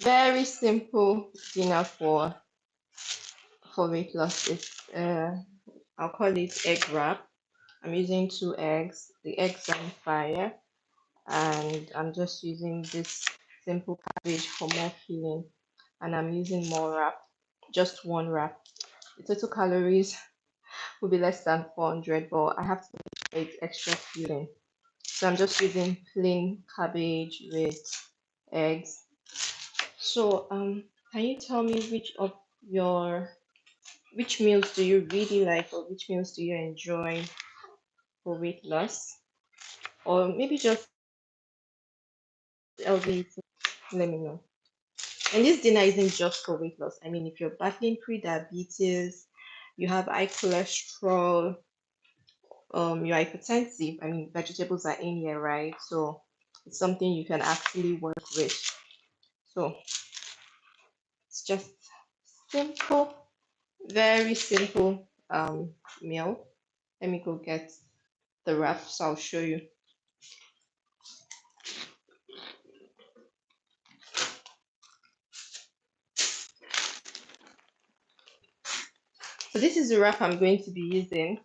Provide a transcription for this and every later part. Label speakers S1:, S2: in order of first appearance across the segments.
S1: Very simple dinner for weight loss. It's I'll call it egg wrap. I'm using two eggs. The eggs are on fire, and I'm just using this simple cabbage for more filling. And I'm using more wrap, just one wrap. The total calories will be less than 400, but I have to make it extra filling. So I'm just using plain cabbage with eggs. So can you tell me your which meals do you really like, or which meals do you enjoy for weight loss? Or maybe just LD, let me know. And this dinner isn't just for weight loss. I mean, if you're battling pre-diabetes, you have high cholesterol, you're hypertensive, I mean, vegetables are in here, right? So it's something you can actually work with. So it's just simple, very simple meal. Let me go get the wrap so I'll show you. So this is the wrap I'm going to be using.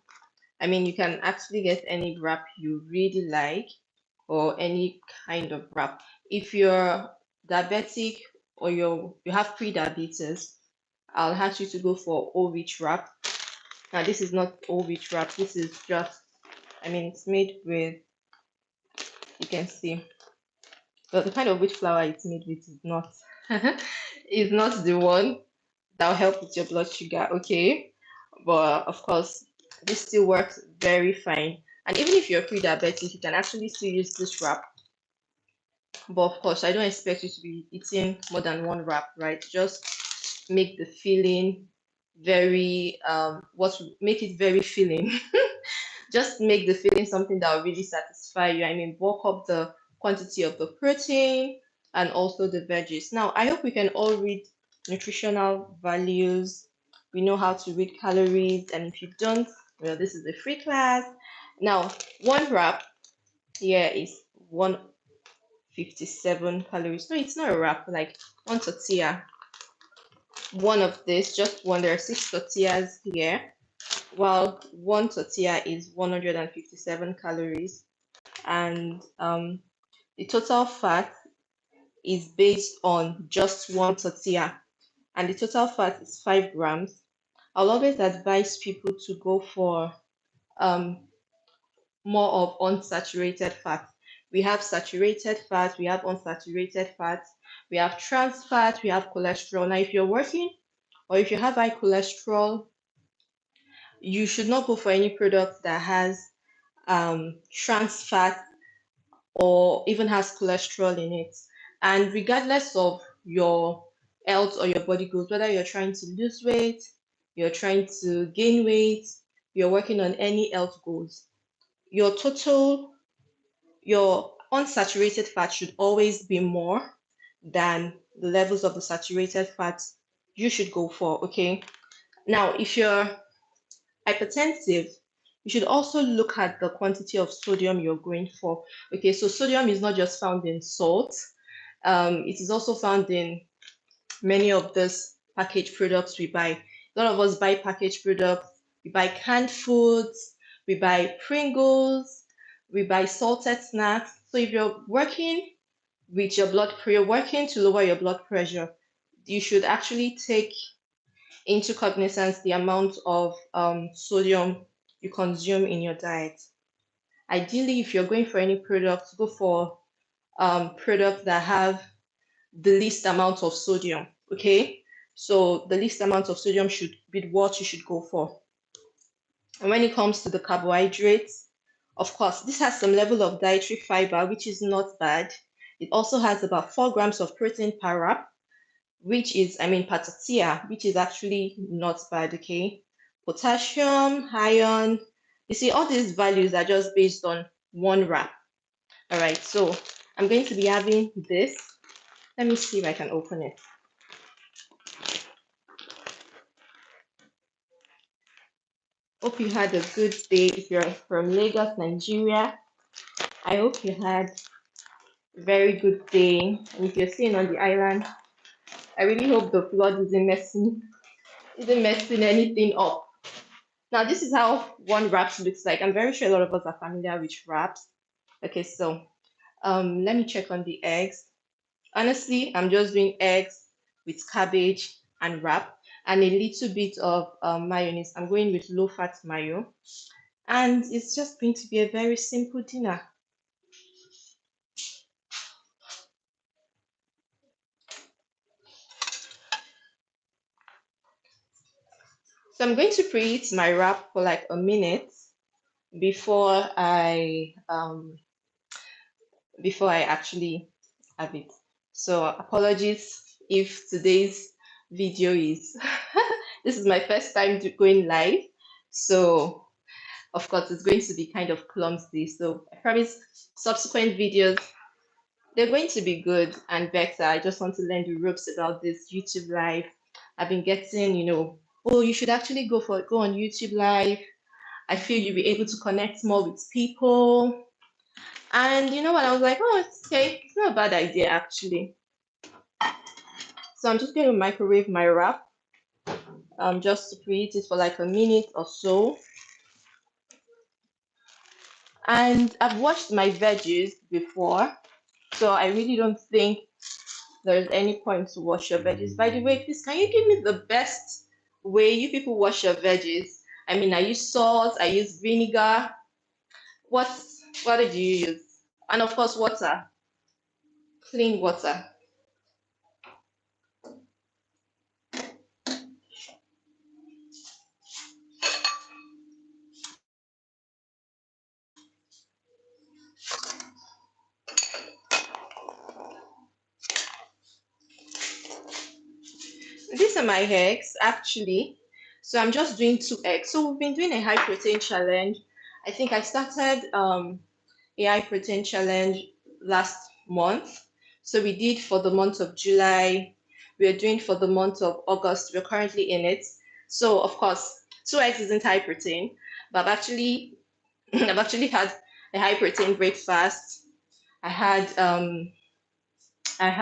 S1: I mean, you can actually get any wrap you really like or any kind of wrap. If you're diabetic or you have pre-diabetes, I'll ask you to go for whole wheat wrap. Now this is not whole wheat wrap. This is just, I mean, it's made with, you can see, but the kind of wheat flour it's made with is not is not the one that will help with your blood sugar. Okay, but of course this still works very fine. And even if you're pre-diabetic, you can actually still use this wrap. But of course, I don't expect you to be eating more than one wrap, right? Just make the filling very what make it very filling. Just make the filling something that will really satisfy you. I mean, bulk up the quantity of the protein and also the veggies. Now, I hope we can all read nutritional values. We know how to read calories, and if you don't, well, this is a free class. Now, one wrap here is 157 calories. No, it's not a wrap, like one tortilla. One of this, just one, there are six tortillas here, while one tortilla is 157 calories. And the total fat is based on just one tortilla, and the total fat is 5 grams. I'll always advise people to go for um, more of unsaturated fat. We have saturated fat, we have unsaturated fat, we have trans fat, we have cholesterol. Now, if you're working or if you have high cholesterol, you should not go for any product that has trans fat or even has cholesterol in it. And regardless of your health or your body goals, whether you're trying to lose weight, you're trying to gain weight, you're working on any health goals, your total, your unsaturated fat should always be more than the levels of the saturated fat you should go for. Okay. Now, if you're hypertensive, you should also look at the quantity of sodium you're going for. Okay, so sodium is not just found in salt, it is also found in many of these packaged products we buy. A lot of us buy packaged products, we buy canned foods, we buy Pringles, we buy salted snacks. So if you're working with your you're working to lower your blood pressure, you should actually take into cognizance the amount of sodium you consume in your diet. Ideally, if you're going for any product, go for products that have the least amount of sodium. Okay, so the least amount of sodium should be what you should go for. And when it comes to the carbohydrates, of course, this has some level of dietary fiber, which is not bad. It also has about 4 grams of protein per wrap, which is, I mean, per tortilla, which is actually not bad, okay? Potassium, iron, you see, all these values are just based on one wrap. All right, so I'm going to be having this. Let me see if I can open it. Hope you had a good day. If you're from Lagos, Nigeria, I hope you had a very good day. And if you're staying on the island, I really hope the flood isn't messing anything up. Now, this is how one wrap looks like. I'm very sure a lot of us are familiar with wraps. Okay, so let me check on the eggs. Honestly, I'm just doing eggs with cabbage and wrap and a little bit of mayonnaise. I'm going with low fat mayo, and it's just going to be a very simple dinner. So I'm going to preheat my wrap for like a minute before I actually have it. So apologies if today's video is this is my first time going live. So of course it's going to be kind of clumsy. So I promise subsequent videos they're going to be good and better. I just want to learn the ropes about this YouTube live. I've been getting, oh, you should actually go on YouTube live. I feel you'll be able to connect more with people. And you know what? I was like, oh, it's okay. It's not a bad idea, actually. So I'm just going to microwave my wrap just to preheat it for like a minute or so. And I've washed my veggies before, so I really don't think there's any point to wash your veggies. By the way, please, can you give me the best way you people wash your veggies? I mean, I use salt, I use vinegar. What what did you use? And of course, water, clean water. These are my eggs, actually. So I'm just doing 2 eggs. So we've been doing a high protein challenge. I think I started a high protein challenge last month. So we did for the month of July. We are doing for the month of August. We're currently in it. So of course, 2 eggs isn't high protein, but I've actually had a high protein breakfast. I had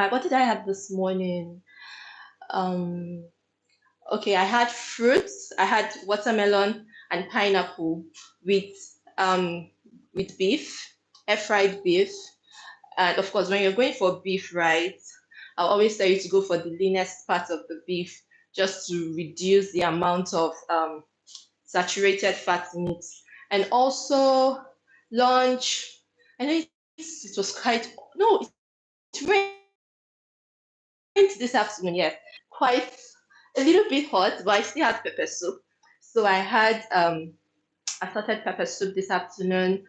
S1: what did I have this morning? Um Okay, I had fruits. I had watermelon and pineapple with um beef, air fried beef. And of course, when you're going for beef, right, I'll always tell you to go for the leanest part of the beef just to reduce the amount of saturated fat in it. And also lunch. I know it was quite no, it rained this afternoon, yes. Quite a little bit hot, but I still had pepper soup. So I started pepper soup this afternoon,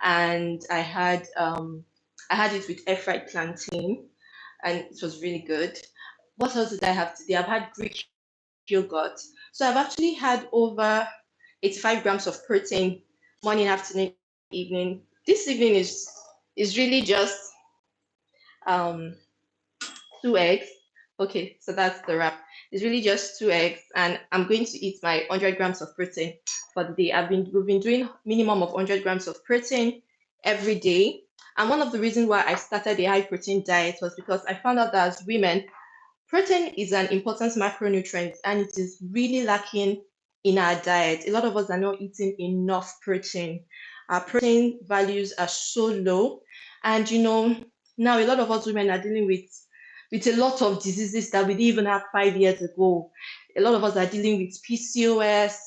S1: and I had it with air fried plantain, and it was really good. What else did I have today? I've had Greek yogurt. So I've actually had over 85 grams of protein morning, afternoon, evening. This evening is really just um 2 eggs. Okay, so that's the wrap. It's really just 2 eggs, and I'm going to eat my 100 grams of protein for the day. We've been doing minimum of 100 grams of protein every day. And one of the reasons why I started a high protein diet was because I found out that as women, protein is an important macronutrient and it is really lacking in our diet. A lot of us are not eating enough protein. Our protein values are so low. And now a lot of us women are dealing with a lot of diseases that we didn't even have 5 years ago. A lot of us are dealing with PCOS,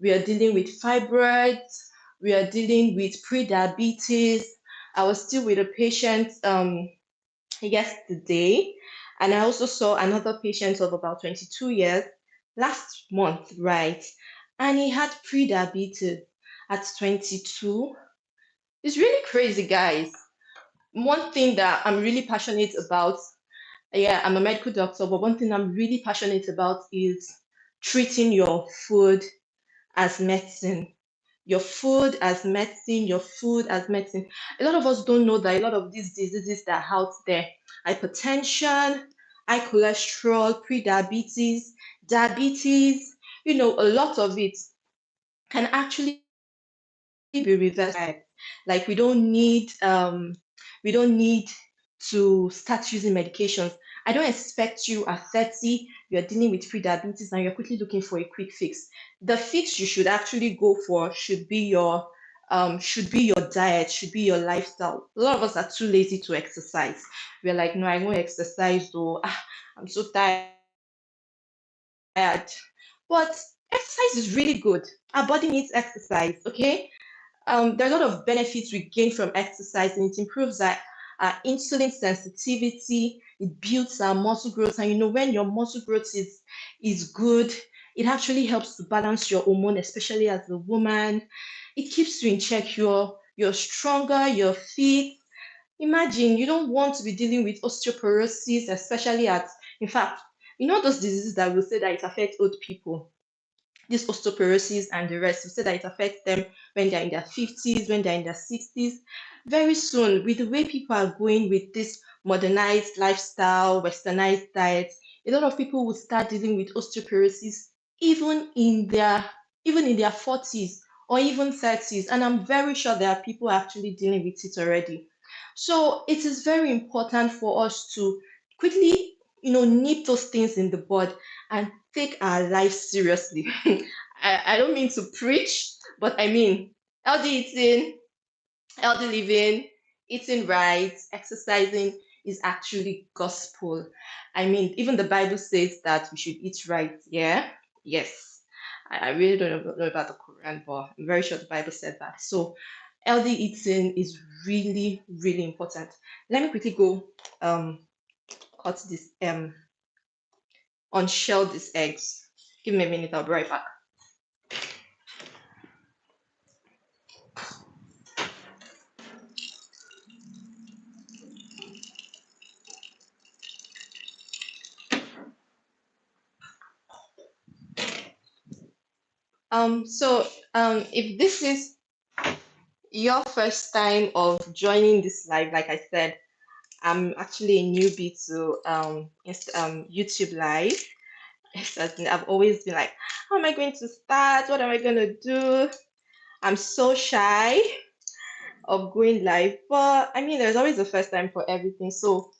S1: we are dealing with fibroids, we are dealing with pre-diabetes. I was still with a patient yesterday, and I also saw another patient of about 22 years last month, right? And he had pre-diabetes at 22. It's really crazy, guys. One thing that I'm really passionate about, yeah, I'm a medical doctor, but one thing I'm really passionate about is treating your food as medicine. Your food as medicine, your food as medicine. A lot of us don't know that a lot of these diseases that are out there, hypertension, high cholesterol, pre-diabetes, diabetes, a lot of it can actually be reversed. Like we don't need to start using medications. I don't expect you at 30, you're dealing with pre-diabetes and you're quickly looking for a quick fix. The fix you should actually go for should be your diet, should be your lifestyle. A lot of us are too lazy to exercise. We're like, no, I won't exercise though. I'm so tired. But exercise is really good. Our body needs exercise, okay? There are a lot of benefits we gain from exercise, and it improves our insulin sensitivity. It builds our muscle growth, and when your muscle growth is good, it actually helps to balance your hormone, especially as a woman. It keeps you in check. You're stronger. You're fit. Imagine you don't want to be dealing with osteoporosis, especially in fact, those diseases that will say that it affects old people, this osteoporosis and the rest. We say that it affects them when they're in their 50s, when they're in their 60s. Very soon, with the way people are going with this modernized lifestyle, westernized diet, a lot of people will start dealing with osteoporosis even in their 40s or even 30s. And I'm very sure there are people actually dealing with it already. So it is very important for us to quickly, nip those things in the bud and take our life seriously. I don't mean to preach, but I mean healthy eating, healthy living, eating right, exercising is actually gospel. I mean, even the Bible says that we should eat right. Yeah, yes. I really don't know about the Quran, but I'm very sure the Bible said that. So, healthy eating is really, really important. Let me quickly go cut this unshell these eggs. Give me a minute, I'll be right back. If this is your first time of joining this live, like I said, I'm actually a newbie to YouTube Live. Certainly, I've always been like, how am I going to start? What am I going to do? I'm so shy of going live, but I mean, there's always a first time for everything. So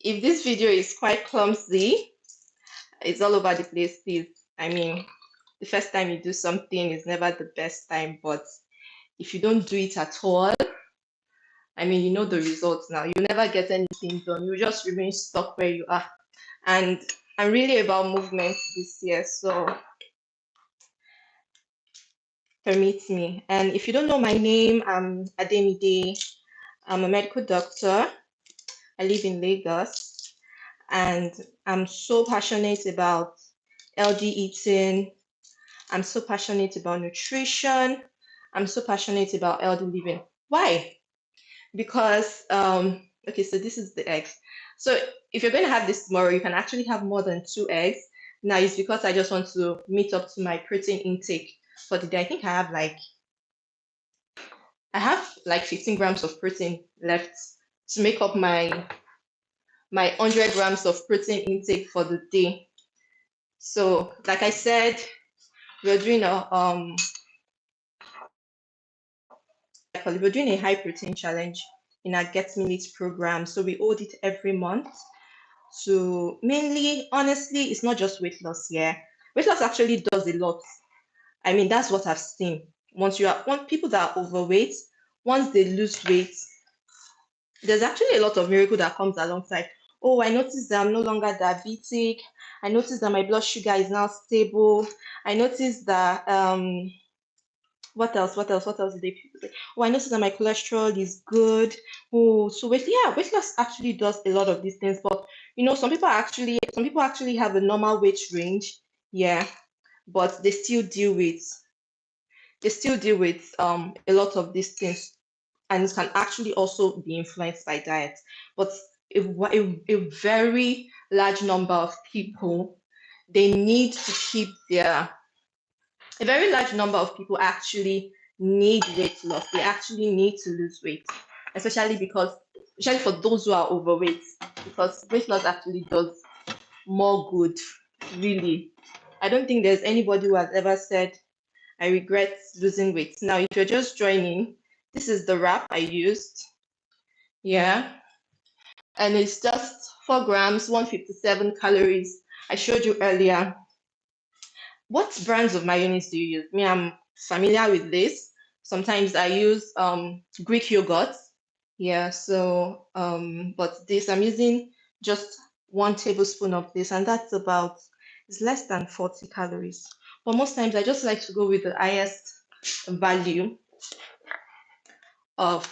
S1: if this video is quite clumsy, it's all over the place, please. I mean, the first time you do something is never the best time, but if you don't do it at all, I mean, you know the results now. You never get anything done. You just remain stuck where you are. And I'm really about movement this year, so permit me. And if you don't know my name, I'm Ademide. I'm a medical doctor. I live in Lagos, and I'm so passionate about healthy eating. I'm so passionate about nutrition. I'm so passionate about healthy living. Why? Because okay, so this is the eggs. So if you're going to have this tomorrow, you can actually have more than 2 eggs. Now it's because I just want to meet up to my protein intake for the day. I think I have like 15 grams of protein left to make up my 100 grams of protein intake for the day. So like I said, we're doing a high protein challenge in our Get Me Lit program. So we hold it every month. So mainly, honestly, it's not just weight loss. Yeah, weight loss actually does a lot. I mean, that's what I've seen. Once people that are overweight, once they lose weight, there's actually a lot of miracle that comes alongside. Oh, I noticed that I'm no longer diabetic. I noticed that my blood sugar is now stable. I noticed that what else did they people say? Oh, I noticed that my cholesterol is good. Oh, so weight loss actually does a lot of these things. But some people actually have a normal weight range. Yeah, but they still deal with a lot of these things, and it can actually also be influenced by diet. But a very large number of people, they need to keep their a very large number of people actually need weight loss. They actually need to lose weight, especially for those who are overweight, because weight loss actually does more good, really. I don't think there's anybody who has ever said, I regret losing weight. Now, if you're just joining, this is the wrap I used. Yeah. And it's just 4 grams, 157 calories. I showed you earlier. What brands of mayonnaise do you use? Me, I'm familiar with this. Sometimes I use Greek yogurt. Yeah, so but this I'm using just 1 tablespoon of this, and that's about, it's less than 40 calories. But most times I just like to go with the highest value of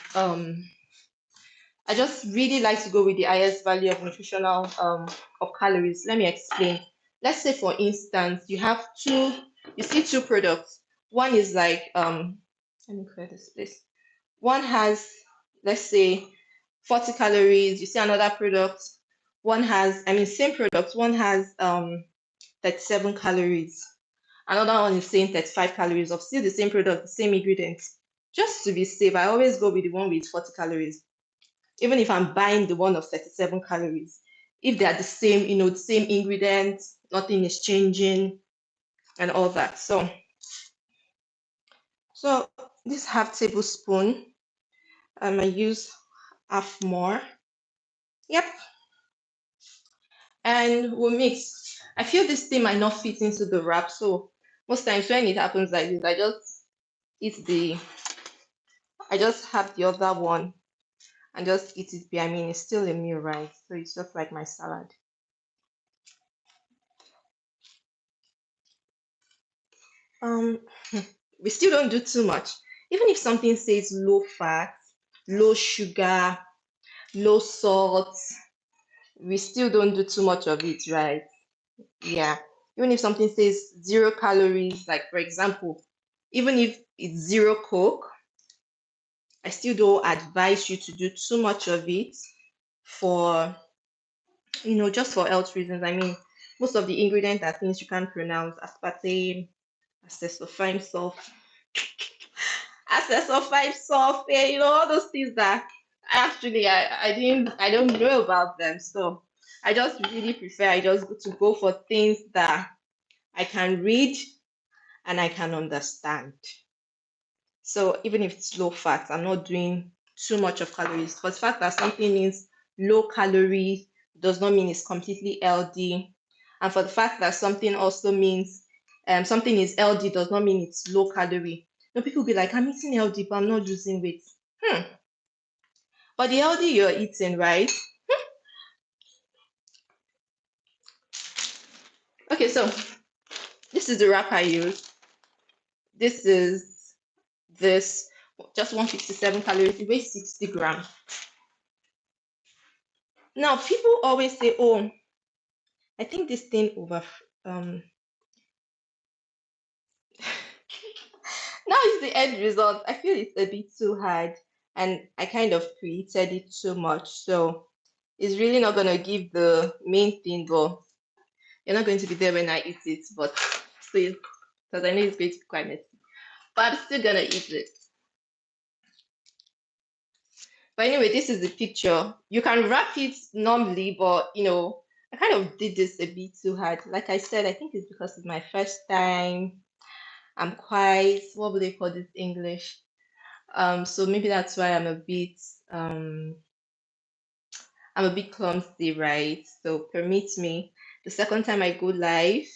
S1: I just really like to go with the highest value of nutritional of calories. Let me explain. Let's say for instance, you see two products. One is like let me clear this place. One has, let's say, 40 calories. You see another product, one has, I mean same product, one has 37 calories. Another one is saying 35 calories of still the same product, the same ingredients. Just to be safe, I always go with the one with 40 calories even if I'm buying the one of 37 calories, if they are the same, the same ingredients, nothing is changing and all that. So this half tablespoon, I use half more. Yep. And we'll mix. I feel this thing might not fit into the wrap, so most times when it happens like this, I just have the other one and just eat it. I mean, it's still a meal, right? So it's just like my salad. Um, we still don't do too much. Even if something says low fat, low sugar, low salt, we still don't do too much of it, right? Yeah. Even if something says 0 calories, like for example, even if it's zero Coke, I still don't advise you to do too much of it for, just for health reasons. I mean, most of the ingredients are things you can't pronounce: aspartame, acetylfine sulfate, acetylfine sulfate, all those things that actually I don't know about them. So I just really prefer I just go for things that I can read and I can understand. So even if it's low fat, I'm not doing too much of calories. For the fact that something means low calorie does not mean it's completely healthy. And for the fact that something also means something is healthy does not mean it's low calorie. People be like, I'm eating healthy, but I'm not losing weight. But the healthy you're eating, right? Okay, so this is the wrap I use. This is this just 157 calories. It weighs 60 grams. Now people always say, "Oh, I think this thing over." Now is the end result. I feel it's a bit too hard, and I kind of created it too much. So it's really not gonna give the main thing, but you're not going to be there when I eat it. But still, because I know it's going to be quite messy. But I'm still gonna eat it. But anyway, this is the picture. You can wrap it normally, but I kind of did this a bit too hard. Like I said, I think it's because it's my first time. I'm quite, what would they call this English? So maybe that's why I'm a bit clumsy, right? So permit me. The second time I go live,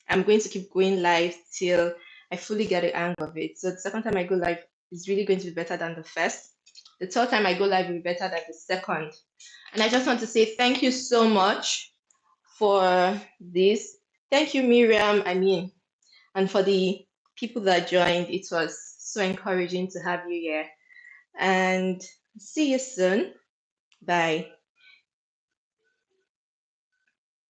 S1: I'm going to keep going live till I fully get the hang of it. So the second time I go live is really going to be better than the first. The third time I go live will be better than the second. And I just want to say thank you so much for this. Thank you, Miriam. And for the people that joined, it was so encouraging to have you here. And see you soon. Bye.